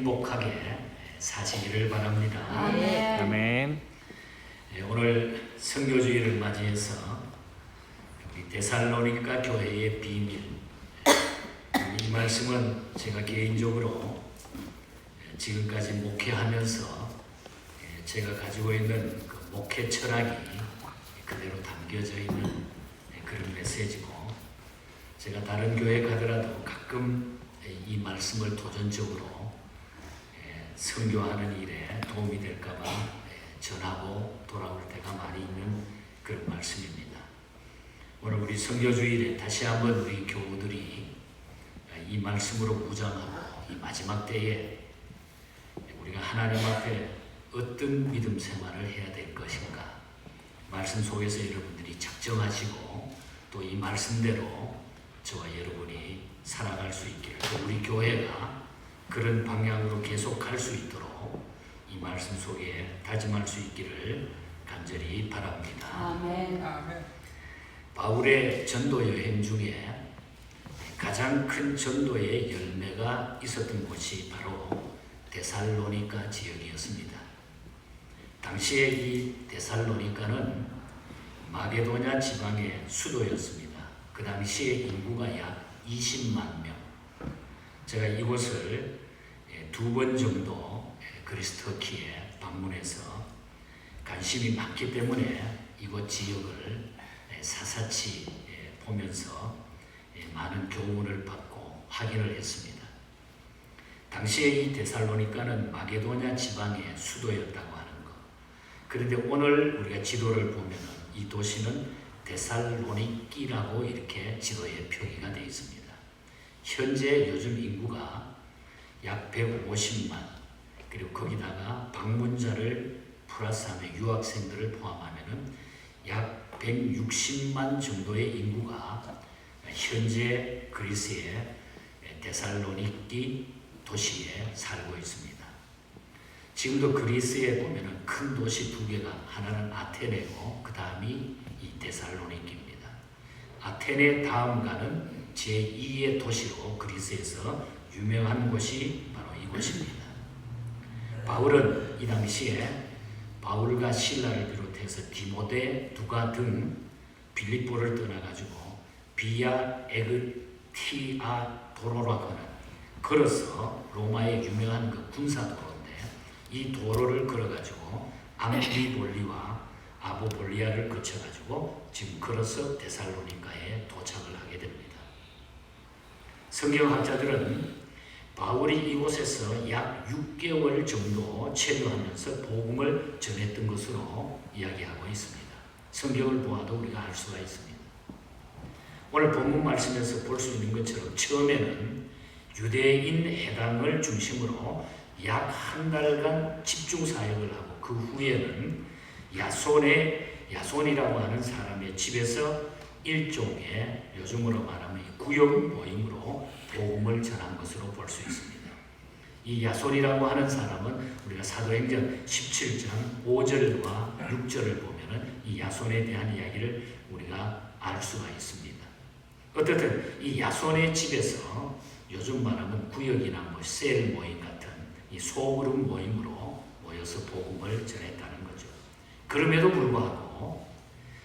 행복하게 사시기를 바랍니다. 아멘. 아멘. 오늘 선교주의를 맞이해서 우리 데살로니가 교회의 비밀, 이 말씀은 제가 개인적으로 지금까지 목회하면서 제가 가지고 있는 그 목회 철학이 그대로 담겨져 있는 그런 메시지고, 제가 다른 교회 가더라도 가끔 이 말씀을 도전적으로 선교하는 일에 도움이 될까봐 전하고 돌아올 때가 많이 있는 그런 말씀입니다. 오늘 우리 선교주일에 다시 한번 우리 교우들이 이 말씀으로 무장하고 이 마지막 때에 우리가 하나님 앞에 어떤 믿음 생활을 해야 될 것인가, 말씀 속에서 여러분들이 작정하시고 또 이 말씀대로 저와 여러분이 살아갈 수 있기를, 또 우리 교회가 그런 방향으로 계속 갈 수 있도록 이 말씀 속에 다짐할 수 있기를 간절히 바랍니다. 아멘. 바울의 전도 여행 중에 가장 큰 전도의 열매가 있었던 곳이 바로 데살로니가 지역이었습니다. 당시에 이 데살로니가는 마게도냐 지방의 수도였습니다. 그 당시에 인구가 약 20만 명. 제가 이곳을 2번 정도 그리스 터키에 방문해서 관심이 많기 때문에 이곳 지역을 사사치 보면서 많은 교훈을 받고 확인을 했습니다. 당시에 이 데살로니가는 마게도냐 지방의 수도였다고 하는 것. 그런데 오늘 우리가 지도를 보면 이 도시는 데살로니키라고 이렇게 지도에 표기가 되어 있습니다. 현재 요즘 인구가 약 150만, 그리고 거기다가 방문자를 플러스하면 유학생들을 포함하면 약 160만 정도의 인구가 현재 그리스의 데살로니키 도시에 살고 있습니다. 지금도 그리스에 보면 큰 도시 두 개가, 하나는 아테네고 그 다음이 이 데살로니키입니다. 아테네 다음 가는 제2의 도시로 그리스에서 유명한 곳이 바로 이곳입니다. 바울은 이 당시에 바울과 실라를 비롯해서 디모데, 누가 등 빌립보를 떠나가지고 비아 에그티아 도로라고 하는, 걸어서 로마의 유명한 그 군사도로인데, 이 도로를 걸어가지고 암피볼리와 아보볼리아를 거쳐가지고 지금 걸어서 데살로니가에 도착을 하게 됩니다. 성경학자들은 바울이 이곳에서 약 6개월 정도 체류하면서 복음을 전했던 것으로 이야기하고 있습니다. 성경을 보아도 우리가 알 수가 있습니다. 오늘 본문 말씀에서 볼 수 있는 것처럼 처음에는 유대인 해당을 중심으로 약 한 달간 집중 사역을 하고, 그 후에는 야손이라고 하는 사람의 집에서 일종의, 요즘으로 말하면 구역 모임으로 복음을 전한 것으로 볼 수 있습니다. 이 야손이라고 하는 사람은 우리가 사도행전 17장 5절과 6절을 보면은 이 야손에 대한 이야기를 우리가 알 수가 있습니다. 어떻든 이 야손의 집에서 요즘 말하면 구역이나 셀 모임 같은 이 소그룹 모임으로 모여서 복음을 전했다는 거죠. 그럼에도 불구하고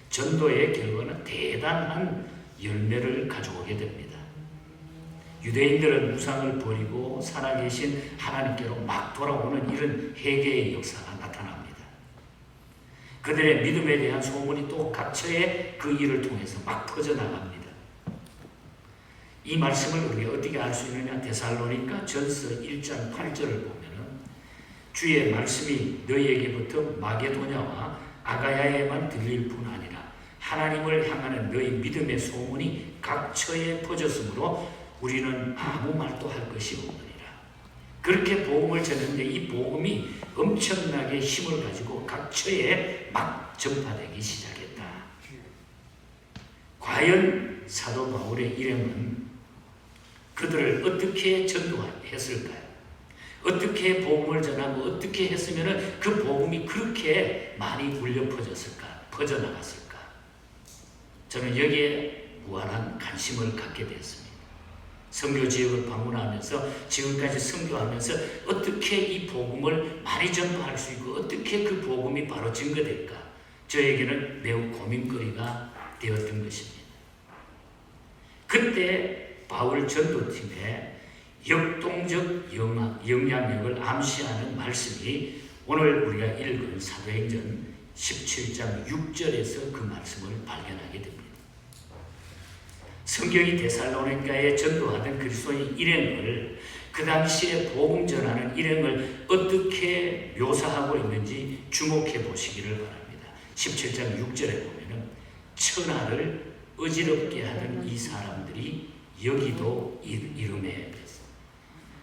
전도의 결과는 대단한 열매를 가져오게 됩니다. 유대인들은 우상을 버리고 살아계신 하나님께로 막 돌아오는 이런 회개의 역사가 나타납니다. 그들의 믿음에 대한 소문이 또 각처에 그 일을 통해서 막 퍼져나갑니다. 이 말씀을 우리가 어떻게 알 수 있느냐? 데살로니가 전서 1장 8절을 보면은 주의 말씀이 너희에게부터 마게도냐와 아가야에만 들릴 뿐 아니라 하나님을 향하는 너희 믿음의 소문이 각처에 퍼졌으므로 우리는 아무 말도 할 것이 없느니라. 그렇게 복음을 전했는데 이 복음이 엄청나게 힘을 가지고 각처에 막 전파되기 시작했다. 과연 사도 바울의 일행은 그들을 어떻게 전도했을까요? 어떻게 복음을 전하고 어떻게 했으면 그 복음이 그렇게 많이 울려 퍼져나갔을까? 저는 여기에 무한한 관심을 갖게 되었습니다. 선교 지역을 방문하면서 지금까지 선교하면서 어떻게 이 복음을 많이 전파할 수 있고 어떻게 그 복음이 바로 증거될까 저에게는 매우 고민거리가 되었던 것입니다. 그때 바울 전도팀의 역동적 영향력을 암시하는 말씀이 오늘 우리가 읽은 사도행전 17장 6절에서 그 말씀을 발견하게 됩니다. 성경이 데살로니가에 전도하던 그리스도인 일행을 그 당시에 복음 전하는 일행을 어떻게 묘사하고 있는지 주목해 보시기를 바랍니다. 17장 6절에 보면은 천하를 어지럽게 하던 이 사람들이 여기도 이름에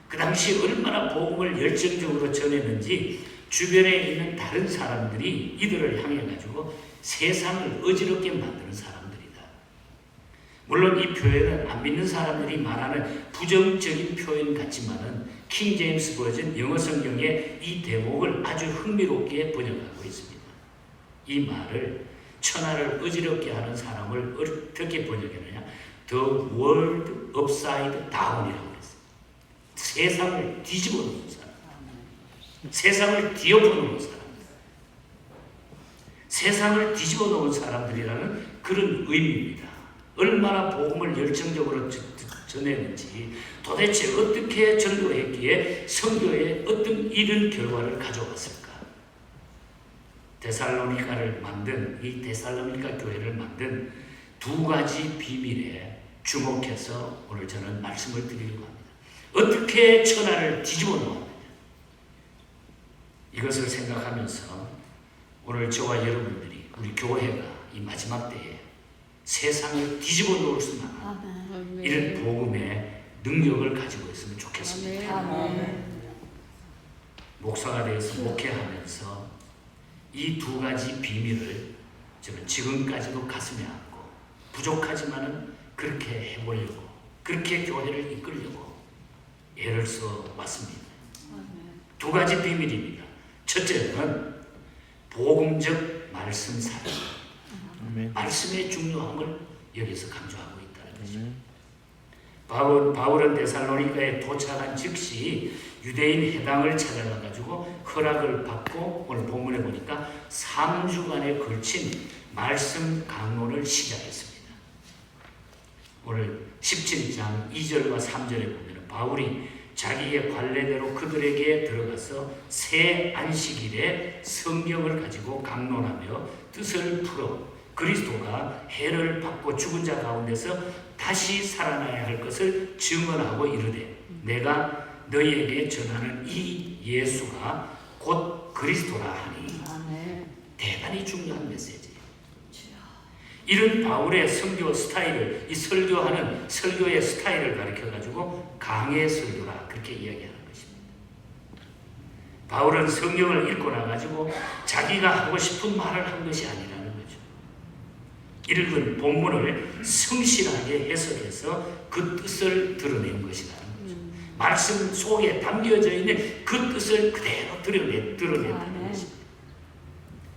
그 당시 얼마나 복음을 열정적으로 전했는지 주변에 있는 다른 사람들이 이들을 향해 가지고 세상을 어지럽게 만드는 사람들이다. 물론 이 표현은 안 믿는 사람들이 말하는 부정적인 표현 같지만은 킹 제임스 버전 영어 성경에 이 대목을 아주 흥미롭게 번역하고 있습니다. 이 말을 천하를 어지럽게 하는 사람을 어떻게 번역했느냐? The world upside down이라고 했어요. 세상을 뒤집어 놓은 사람. 세상을 뒤엎어 놓은 사람. 세상을 뒤집어 놓은 사람들이라는 그런 의미입니다. 얼마나 복음을 열정적으로 전했는지 도대체 어떻게 전도했기에 선교에 어떤 이런 결과를 가져왔을까? 데살로니가를 만든 이 데살로니가 교회를 만든 두 가지 비밀에 주목해서 오늘 저는 말씀을 드리려고 합니다. 어떻게 천하를 뒤집어 놓았느냐? 이것을 생각하면서 오늘 저와 여러분들이 우리 교회가 이 마지막 때에 세상을 뒤집어 놓을 수 있는 이런 복음의 능력을 가지고 있으면 좋겠습니다. 목사가 되어서 목회하면서 이 두 가지 비밀을 저는 지금까지도 가슴에 안고 부족하지만은 그렇게 해보려고 그렇게 교회를 이끌려고 애를 써 왔습니다. 두 가지 비밀입니다. 첫째는 복음적 말씀 사역. 말씀의 중요함을 여기서 강조하고 있다는 것입니다. 바울은 데살로니가에 도착한 즉시 유대인 회당을 찾아가 가지고 허락을 받고 오늘 본문에 보니까 3주간에 걸친 말씀 강론을 시작했습니다. 오늘 17장 2절과 3절에 보면 바울이 자기의 관례대로 그들에게 들어가서 새 안식일에 성경을 가지고 강론하며 뜻을 풀어 그리스도가 해를 받고 죽은 자 가운데서 다시 살아나야 할 것을 증언하고 이르되 내가 너희에게 전하는 이 예수가 곧 그리스도라 하니. 대단히 중요한 메시지예요. 이런 바울의 선교 스타일을 이 설교하는 설교의 스타일을 가르쳐 가지고 강의 설교라 그렇게 이야기하는 것입니다. 바울은 성경을 읽고 나 가지고 자기가 하고 싶은 말을 한 것이 아니라는 거죠. 읽은 본문을 성실하게 해석해서 그 뜻을 드러낸 것이라는 거죠. 말씀 속에 담겨져 있는 그 뜻을 그대로 드러낸다는 것입니다.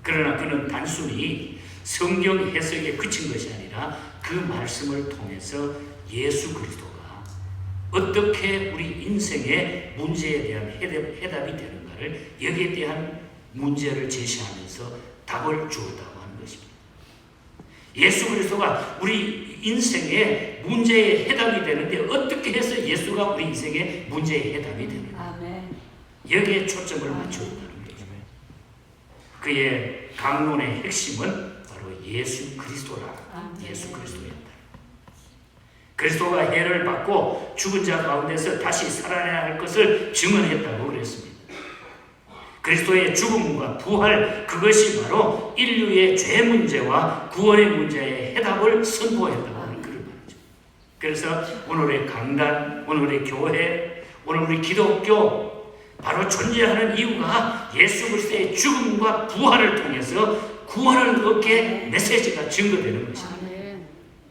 그러나 그는 단순히 성경 해석에 그친 것이 아니라 그 말씀을 통해서 예수 그리스도가 어떻게 우리 인생의 문제에 대한 해답이 되는가를 여기에 대한 문제를 제시하면서 답을 주었다고 하는 것입니다. 예수 그리스도가 우리 인생의 문제의 해답이 되는데 어떻게 해서 예수가 우리 인생의 문제의 해답이 되는가? 여기에 초점을 맞추었다는 거죠. 그의 강론의 핵심은 예수 그리스도라. 예수 그리스도였다. 그리스도가 해를 받고 죽은 자 가운데서 다시 살아나야 할 것을 증언했다고 그랬습니다. 그리스도의 죽음과 부활 그것이 바로 인류의 죄 문제와 구원의 문제의 해답을 선포했다고 하는 그런 말이죠. 그래서 오늘의 강단, 오늘의 교회, 오늘 우리 기독교 바로 존재하는 이유가 예수 그리스도의 죽음과 부활을 통해서 구원을 얻게 메시지가 증거되는 것입니다.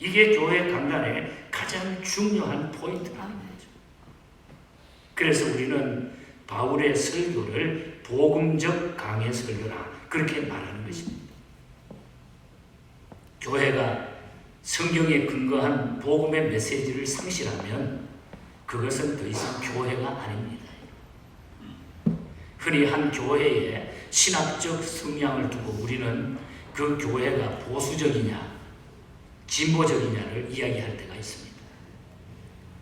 이게 교회 강단의 가장 중요한 포인트라는 거죠. 그래서 우리는 바울의 설교를 복음적 강의 설교라 그렇게 말하는 것입니다. 교회가 성경에 근거한 복음의 메시지를 상실하면 그것은 더 이상 교회가 아닙니다. 흔히 한 교회에 신학적 성향을 두고 우리는 그 교회가 보수적이냐 진보적이냐를 이야기할 때가 있습니다.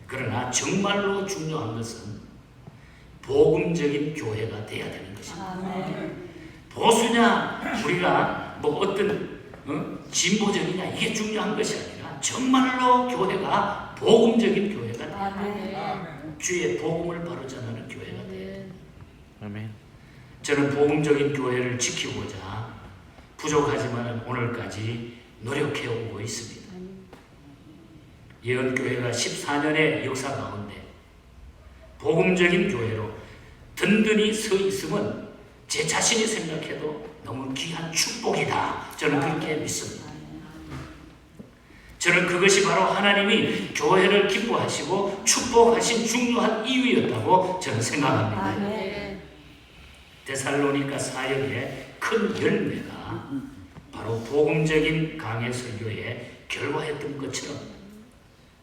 그러나 정말로 중요한 것은 복음적인 교회가 돼야 되는 것입니다. 보수냐 우리가 뭐 어떤 진보적이냐 이게 중요한 것이 아니라 정말로 교회가 복음적인 교회가 돼야 주의 복음을 바로 전하는 교회가 돼야 돼요. 저는 복음적인 교회를 지키고자 부족하지만 오늘까지 노력해 오고 있습니다. 예언교회가 14년의 역사 가운데 복음적인 교회로 든든히 서 있으면 제 자신이 생각해도 너무 귀한 축복이다. 저는 그렇게 믿습니다. 저는 그것이 바로 하나님이 교회를 기뻐하시고 축복하신 중요한 이유였다고 저는 생각합니다. 데살로니가 사역의 큰 열매가 바로 복음적인 강해 설교에 결과했던 것처럼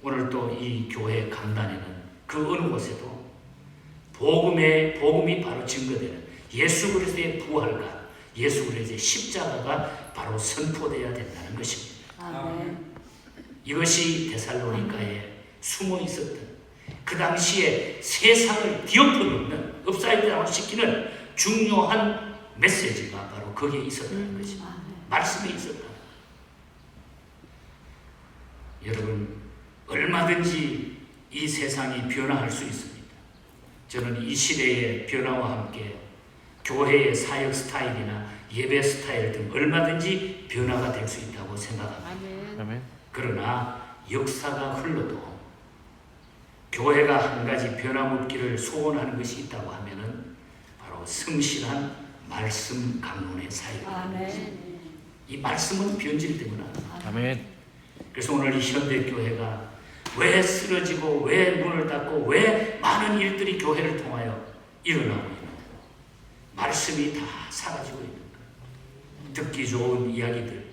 오늘 또 이 교회 강단에는 그 어느 곳에도 복음이 바로 증거되는 예수 그리스도의 부활과 예수 그리스도의 십자가가 바로 선포되어야 된다는 것입니다. 이것이 데살로니가에 숨어 있었던 그 당시에 세상을 뒤엎어놓는 업사이드다운 시키는 중요한 메시지가 바로 거기에 있었다는 것입니다. 말씀에 있었다. 여러분 얼마든지 이 세상이 변화할 수 있습니다. 저는 이 시대의 변화와 함께 교회의 사역 스타일이나 예배 스타일 등 얼마든지 변화가 될 수 있다고 생각합니다. 아멘. 그러나 역사가 흘러도 교회가 한 가지 변함없기를 소원하는 것이 있다고 하면은 바로 성실한 말씀 강론의 사역입니다. 이 말씀은 변질되거나 아멘. 그래서 오늘 이 현대교회가 왜 쓰러지고 왜 문을 닫고 왜 많은 일들이 교회를 통하여 일어나고 있는가? 말씀이 다 사라지고 있는 거예요. 듣기 좋은 이야기들,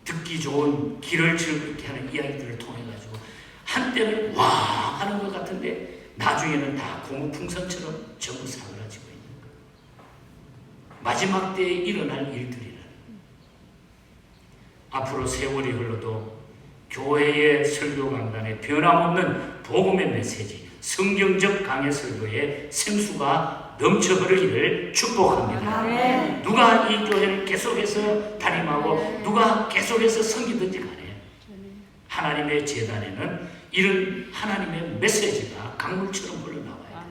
듣기 좋은 길을 즐겁게 하는 이야기들을 통해 가지고 한때는 와 하는 것 같은데 나중에는 다 고무풍선처럼 전부 사그라지고 있는 거예요. 마지막 때에 일어날 일들이라. 앞으로 세월이 흘러도 교회의 설교 강단에 변함없는 복음의 메시지, 성경적 강해 설교의 생수가 넘쳐 흐르기를 축복합니다. 네. 누가 이 교회를 계속해서 담임하고 누가 계속해서 섬기든지 간에 하나님의 제단에는 이런 하나님의 메시지가 강물처럼 흘러나와요.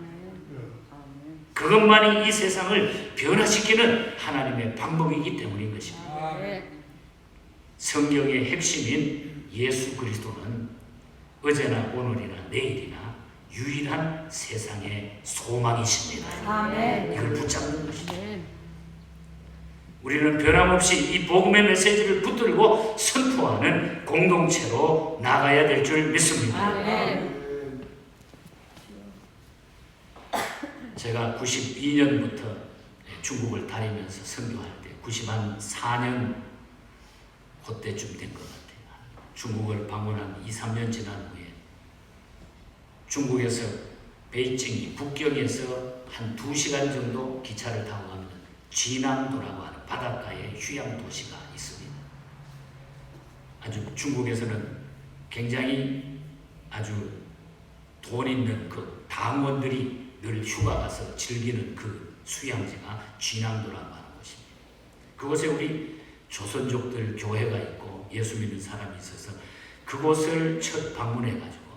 그것만이 이 세상을 변화시키는 하나님의 방법이기 때문인 것입니다. 성경의 핵심인 예수 그리스도는 어제나 오늘이나 내일이나 유일한 세상의 소망이십니다. 아멘. 이걸 붙잡는 것이죠. 우리는 변함없이 이 복음의 메시지를 붙들고 선포하는 공동체로 나가야 될 줄 믿습니다. 아멘. 제가 92년부터 중국을 다니면서 선교할 때 94년 그때쯤 된 것 같아요. 중국을 방문한 2, 3년 지난 후에 중국에서 베이징이 북경에서 한 2시간 정도 기차를 타고 가면 진앙도라고 하는 바닷가의 휴양 도시가 있습니다. 아주 중국에서는 굉장히 아주 돈 있는 그 당원들이 늘 휴가 가서 즐기는 그 수양지가 진앙도라고 하는 곳입니다. 그곳에 우리 조선족들 교회가 있고 예수 믿는 사람이 있어서 그곳을 첫 방문해가지고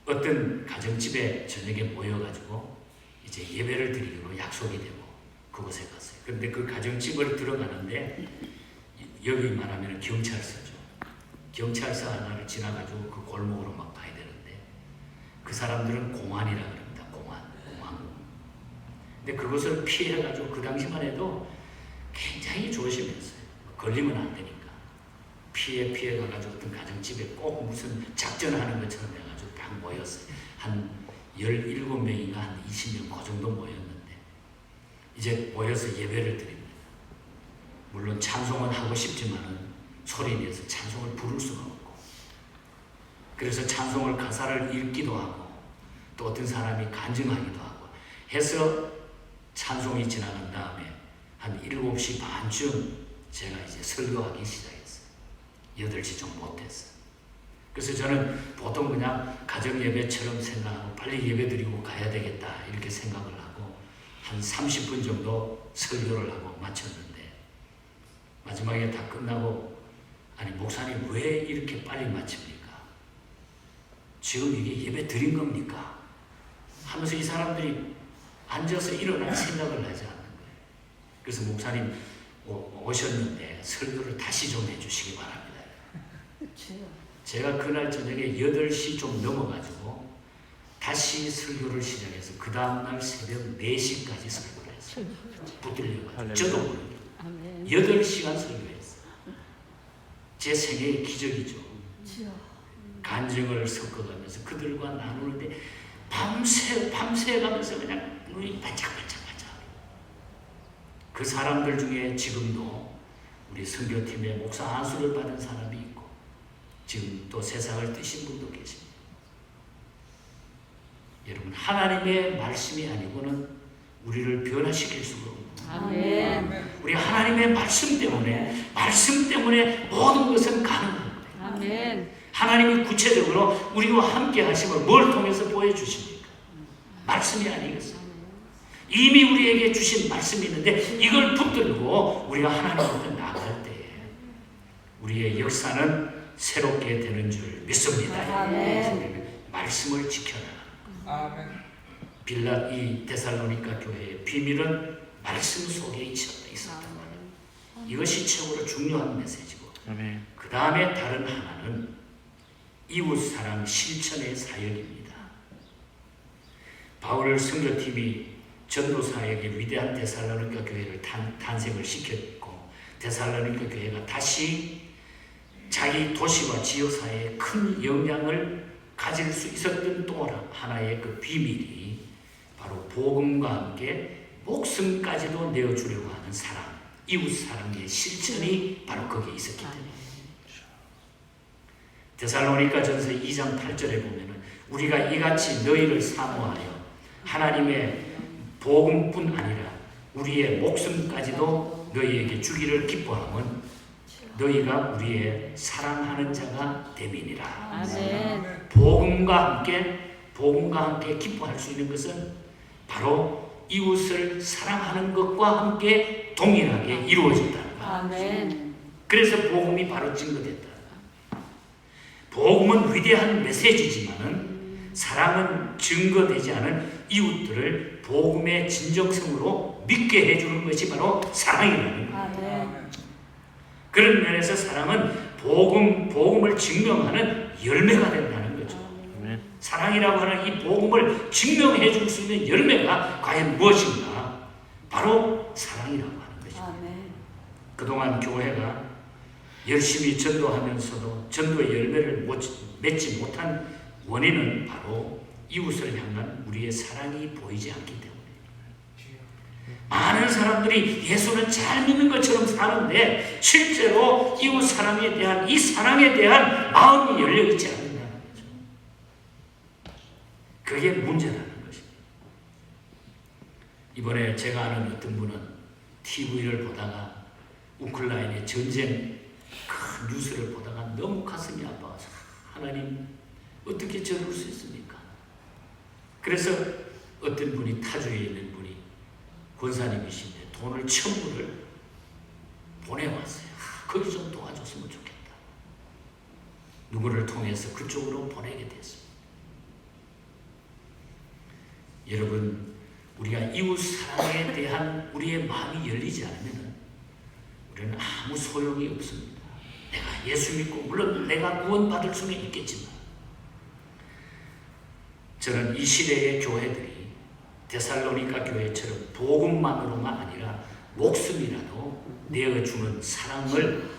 어떤 가정집에 저녁에 모여가지고 이제 예배를 드리기로 약속이 되고 그곳에 갔어요. 그런데 그 가정집을 들어가는데 여기 말하면 경찰서죠. 경찰서 하나를 지나가지고 그 골목으로 막 가야 되는데 그 사람들은 공안이라 그럽니다. 공안. 근데 그것을 피해가지고 그 당시만 해도 굉장히 조심했어요. 걸리면 안 되니까. 피해 가가지고 어떤 가정집에 꼭 무슨 작전하는 것처럼 해가지고 딱 모였어요. 한 17명인가 한 20명 그 정도 모였는데 이제 모여서 예배를 드립니다. 물론 찬송은 하고 싶지만은 소리 내서 찬송을 부를 수가 없고 그래서 찬송을 가사를 읽기도 하고 또 어떤 사람이 간증하기도 하고 해서 찬송이 지나간 다음에 한 7시 반쯤 제가 이제 설교하기 시작했어요. 8시 좀 못했어요. 그래서 저는 보통 그냥 가정 예배처럼 생각하고 빨리 예배 드리고 가야 되겠다 이렇게 생각을 하고 한 30분 정도 설교를 하고 마쳤는데 마지막에 다 끝나고 아니 목사님 왜 이렇게 빨리 마칩니까? 지금 이게 예배 드린 겁니까? 하면서 이 사람들이 앉아서 일어날 생각을 하지 않는 거예요. 그래서 목사님 오셨는데 설교를 다시 좀 해주시기 바랍니다. 제가 그날 저녁에 8시 좀 넘어가지고 다시 설교를 시작해서 그 다음날 새벽 4시까지 설교를 했어요. 붙들려가지고 저도 모르게 8시간 설교했어요. 제 생애의 기적이죠. 간증을 섞어가면서 그들과 나누는데 밤새 가면서 그냥 눈이 반짝반짝반짝. 그 사람들 중에 지금도 우리 선교팀의 목사 안수를 받은 사람이 있고 지금 또 세상을 뜨신 분도 계십니다. 여러분 하나님의 말씀이 아니고는 우리를 변화시킬 수가 없는 아멘. 우리 하나님의 말씀 때문에 모든 것은 가능한 거예요. 아멘. 하나님이 구체적으로 우리와 함께 하심을 뭘 통해서 보여주십니까? 말씀이 아니겠어요? 이미 우리에게 주신 말씀이 있는데 이걸 붙들고 우리가 하나님 앞에 나갈 때에 우리의 역사는 새롭게 되는 줄 믿습니다. 아멘. 말씀을 지켜라. 아멘. 이 데살로니가 교회의 비밀은 말씀 속에 있었단 말이에요. 이것이 최고로 중요한 메시지고 그 다음에 다른 하나는 이웃사랑 실천의 사역입니다. 바울 선교팀이 전도사에게 위대한 데살로니가 교회를 탄생을 시켰고 데살로니가 교회가 다시 자기 도시와 지역사회에 큰 영향을 가질 수 있었던 또 하나의 그 비밀이 바로 복음과 함께 목숨까지도 내어주려고 하는 사랑, 이웃사랑의 실천이 바로 거기에 있었기 때문에 데살로니가 전서 2장 8절에 보면은 우리가 이같이 너희를 사모하여 하나님의 복음뿐 아니라 우리의 목숨까지도 너희에게 주기를 기뻐함은 너희가 우리의 사랑하는 자가 됨이니라. 아멘. 복음과 함께 기뻐할 수 있는 것은 바로 이웃을 사랑하는 것과 함께 동일하게 이루어진다는 거예요. 아멘. 그래서 복음이 바로 증거됐다. 복음은 위대한 메시지지만은 사랑은 증거되지 않은 이웃들을 복음의 진정성으로 믿게 해주는 것이 바로 사랑이라는 거예요. 아멘. 그런 면에서 사랑은 복음을 증명하는 열매가 된다는 거죠. 사랑이라고 하는 이 복음을 증명해 줄 수 있는 열매가 과연 무엇인가? 바로 사랑이라고 하는 것입니다. 아멘. 그동안 교회가 열심히 전도하면서도 전도의 열매를 맺지 못한 원인은 바로 이웃을 향한 우리의 사랑이 보이지 않기 때문에 많은 사람들이 예수를 잘 믿는 것처럼 사는데 실제로 이웃 사랑에 대한 이 사랑에 대한 마음이 열려 있지 않는다는 거죠. 그게 문제라는 것입니다. 이번에 제가 아는 어떤 분은 TV를 보다가 우크라이나의 전쟁 큰 뉴스를 보다가 너무 가슴이 아파서 하나님 어떻게 저럴 수 있습니까? 그래서 어떤 분이 타주에 있는 분이 권사님이신데 돈을 1,000불을 보내왔어요. 거기 좀 도와줬으면 좋겠다. 누구를 통해서 그쪽으로 보내게 됐습니다. 여러분, 우리가 이웃 사랑에 대한 우리의 마음이 열리지 않으면 우리는 아무 소용이 없습니다. 내가 예수 믿고 물론 내가 구원받을 수는 있겠지만 저는 이 시대의 교회들이 데살로니가 교회처럼 복음만으로만 아니라 목숨이라도 내어주는 사랑을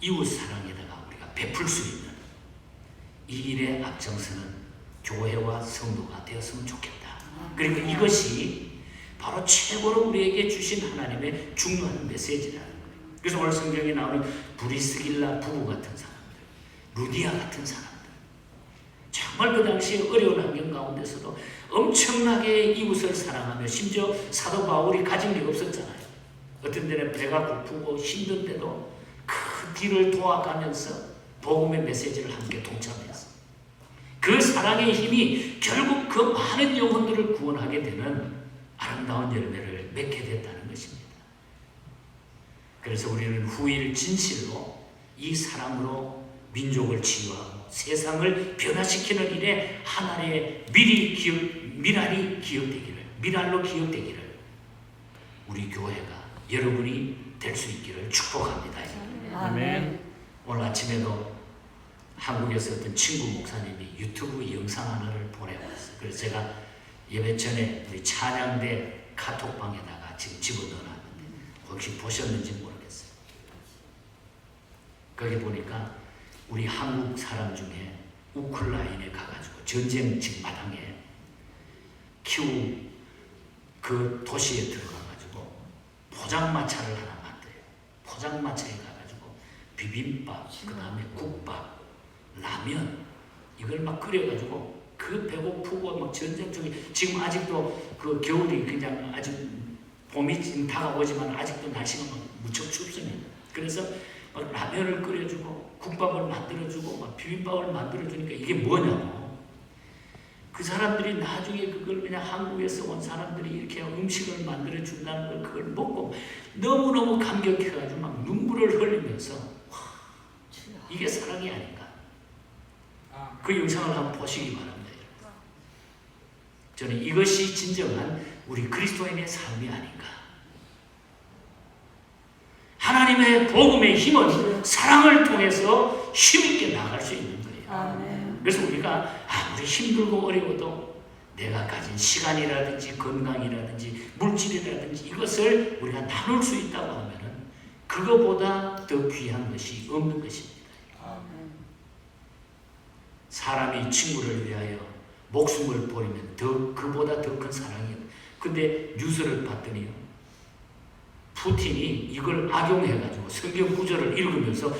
이웃 사랑에다가 우리가 베풀 수 있는 이 일에 앞장서는 교회와 성도가 되었으면 좋겠다. 그리고 이것이 바로 최고로 우리에게 주신 하나님의 중요한 메시지라는 거예요. 그래서 오늘 성경에 나오는 브리스길라 부부 같은 사람들, 루디아 같은 사람들, 정말 정말 그 당시 어려운 환경 가운데서도 엄청나게 이웃을 사랑하며 심지어 사도 바울이 가진 게 없었잖아요. 어떤 때는 배가 고프고 힘든 때도 그 뒤를 도와가면서 복음의 메시지를 함께 동참했어. 그 사랑의 힘이 결국 그 많은 영혼들을 구원하게 되는 아름다운 열매를 맺게 됐다는 것입니다. 그래서 우리는 후일 진실로 이 사랑으로 민족을 치유하고 세상을 변화시키는 일에 하나의 미랄로 기억되기를 우리 교회가 여러분이 될 수 있기를 축복합니다. 아멘. 오늘 아침에도 한국에서 어떤 친구 목사님이 유튜브 영상 하나를 보내왔어요. 그래서 제가 예배 전에 우리 찬양대 카톡방에다가 지금 집어넣어놨는데 혹시 보셨는지 모르겠어요. 거기 보니까 우리 한국 사람 중에 우크라이나에 가가지고 전쟁 지금 마당에 키우 그 도시에 들어가가지고 포장마차를 하나 만들어요. 포장마차에 가가지고 비빔밥, 그 다음에 국밥, 라면 이걸 막 끓여가지고 그 배고프고 막 전쟁 중에 지금 아직도 그 겨울이 그냥 아직 봄이 지금 다가오지만 아직도 날씨가 막 무척 춥습니다. 그래서 막 라면을 끓여주고 국밥을 만들어주고 막 비빔밥을 만들어주니까 이게 뭐냐고. 그 사람들이 나중에 그걸 그냥 한국에서 온 사람들이 이렇게 음식을 만들어준다는 걸 그걸 먹고 너무너무 감격해가지고 막 눈물을 흘리면서 와, 이게 사랑이 아닌가. 그 영상을 한번 보시기 바랍니다. 저는 이것이 진정한 우리 그리스도인의 삶이 아닌가. 하나님의 복음의 힘은 사랑을 통해서 힘있게 나갈 수 있는 거예요. 아멘. 그래서 우리가 아무리 힘들고 어려워도 내가 가진 시간이라든지 건강이라든지 물질이라든지 이것을 우리가 나눌 수 있다고 하면은 그거보다 더 귀한 것이 없는 것입니다. 아멘. 사람이 친구를 위하여 목숨을 버리면 그보다 더 큰 사랑이에요. 근데 뉴스를 봤더니요. 푸틴이 이걸 악용해가지고 성경 구절을 읽으면서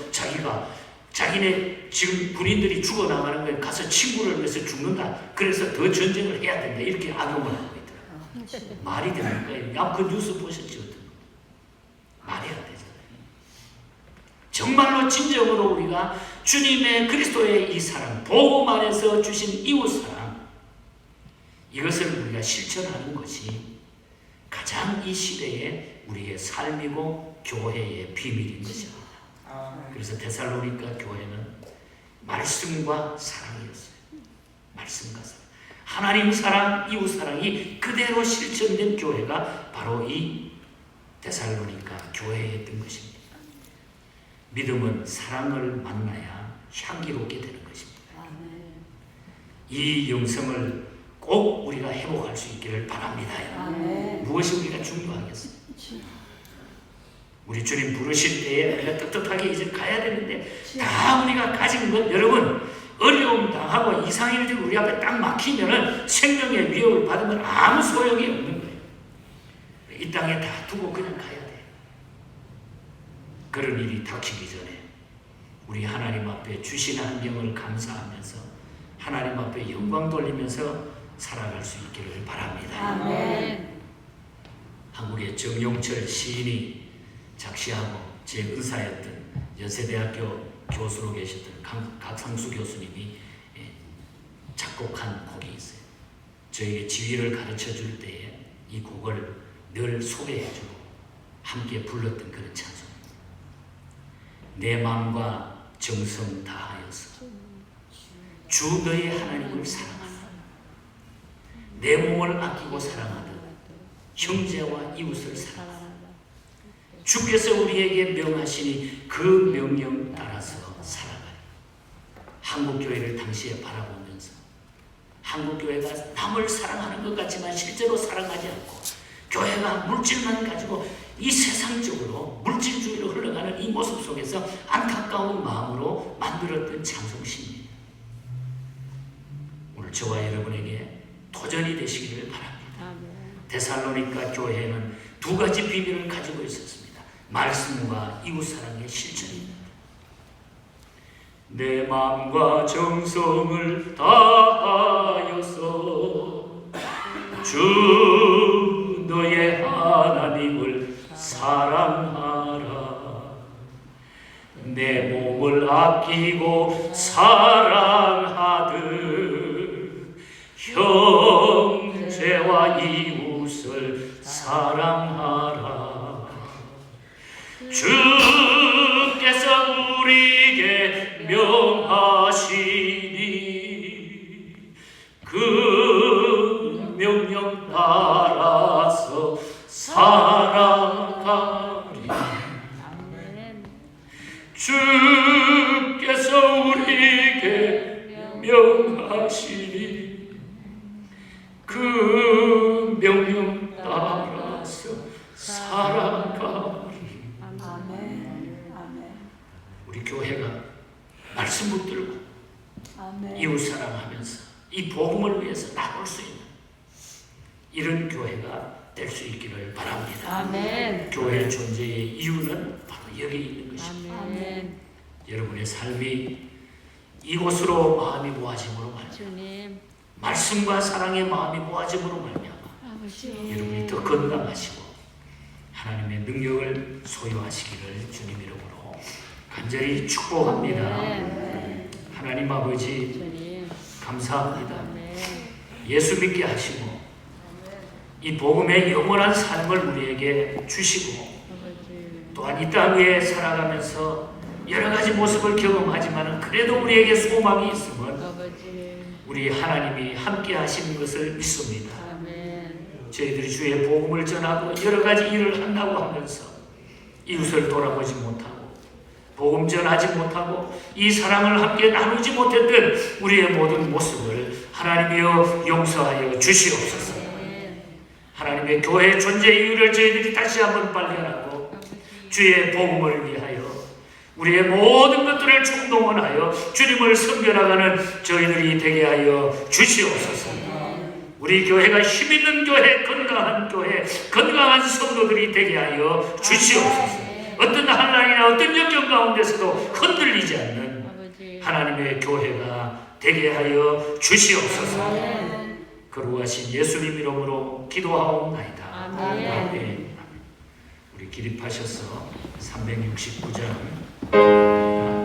자기네 지금 군인들이 죽어나가는 거에 가서 친구를 위해서 죽는다. 그래서 더 전쟁을 해야 된다. 이렇게 악용을 하고 있더라고요. 말이 됩니까? 야, 그 뉴스 보셨죠? 말이 안 되잖아요. 정말로 진정으로 우리가 주님의 그리스도의 이 사랑, 복음 안에서 주신 이웃 사랑, 이것을 우리가 실천하는 것이 가장 이 시대에 우리의 삶이고 교회의 비밀인 것입니다. 그래서 데살로니가 교회는 말씀과 사랑이었어요. 말씀과 사랑. 하나님 사랑, 이웃 사랑이 그대로 실천된 교회가 바로 이 데살로니가 교회였던 것입니다. 믿음은 사랑을 만나야 향기롭게 되는 것입니다. 이 영성을 꼭 우리가 회복할 수 있기를 바랍니다. 아멘. 무엇이 우리가 중요하겠어요? 우리 주님 부르실 때에 우리가 떳떳하게 이제 가야 되는데 다 우리가 가진 것, 여러분 어려움 당하고 이상한 일들이 우리 앞에 딱 막히면은 생명의 위협을 받으면 아무 소용이 없는 거예요. 이 땅에 다 두고 그냥 가야 돼. 그런 일이 닥치기 전에 우리 하나님 앞에 주신 환경을 감사하면서 하나님 앞에 영광 돌리면서 살아갈 수 있기를 바랍니다. 아멘. 한국의 정용철 시인이 작시하고 제 은사였던 연세대학교 교수로 계셨던 각상수 교수님이 작곡한 곡이 있어요. 저에게 지휘를 가르쳐 줄 때에 이 곡을 늘 소개해주고 함께 불렀던 그런 찬송입니다. 내 마음과 정성 다하여서 주 너의 하나님을 사랑하라. 내 몸을 아끼고 사랑하듯 형제와 이웃을 사랑하라. 주께서 우리에게 명하시니 그 명령 따라서 살아가리. 한국교회를 당시에 바라보면서 한국교회가 남을 사랑하는 것 같지만 실제로 사랑하지 않고 교회가 물질만 가지고 이 세상적으로 물질주의로 흘러가는 이 모습 속에서 안타까운 마음으로 만들었던 찬송시입니다. 오늘 저와 여러분에게 도전이 되시기를 바랍니다. 데살로니가 교회는 두 가지 비밀을 가지고 있었습니다. 말씀과 이웃사랑의 실천입니다. 내 마음과 정성을 다하여서 주 너의 하나님을 사랑하라. 내 몸을 아끼고 사랑하듯 형제와 이웃을 사랑하라. 주께서 우리에게 명하시니 그 명령 따라서 살아가리. 아멘. 주께서 우리에게 명하시니 그 명령 따라서 살아가리. 아멘. 아멘. 우리 교회가 말씀 붙들고 아멘. 이웃 사랑하면서 이 복음을 위해서 나올 수 있는 이런 교회가 될 수 있기를 바랍니다. 아멘. 교회의 존재의 이유는 바로 여기 있는 것입니다. 아멘. 여러분의 삶이 이곳으로 마음이 모아짐으로 말미암아 주님. 말씀과 사랑의 마음이 모아짐으로 말미암아 아버지. 여러분이 더 건강하시고 하나님의 능력을 소유하시기를 주님 이름으로 간절히 축복합니다. 아멘. 하나님 아버지 주님. 감사합니다. 아멘. 예수 믿게 하시고 이 복음의 영원한 삶을 우리에게 주시고 아버지. 또한 이 땅 위에 살아가면서 여러 가지 모습을 경험하지만 그래도 우리에게 소망이 있음은 아버지. 우리 하나님이 함께 하시는 것을 믿습니다. 아멘. 저희들이 주의 복음을 전하고 여러 가지 일을 한다고 하면서 이웃을 돌아보지 못하고 복음 전하지 못하고 이 사랑을 함께 나누지 못했던 우리의 모든 모습을 하나님이여 용서하여 주시옵소서. 하나님의 교회 존재 이유를 저희들이 다시 한번 발견하고 주의 복음을 위하여 우리의 모든 것들을 총동원하여 주님을 섬겨나가는 저희들이 되게 하여 주시옵소서. 우리 교회가 힘있는 교회, 건강한 교회, 건강한 성도들이 되게 하여 주시옵소서. 어떤 한란이나 어떤 역경 가운데서도 흔들리지 않는 하나님의 교회가 되게 하여 주시옵소서. 거룩하신 예수님 이름으로 기도하옵나이다. 아멘. 우리 기립하셔서 369장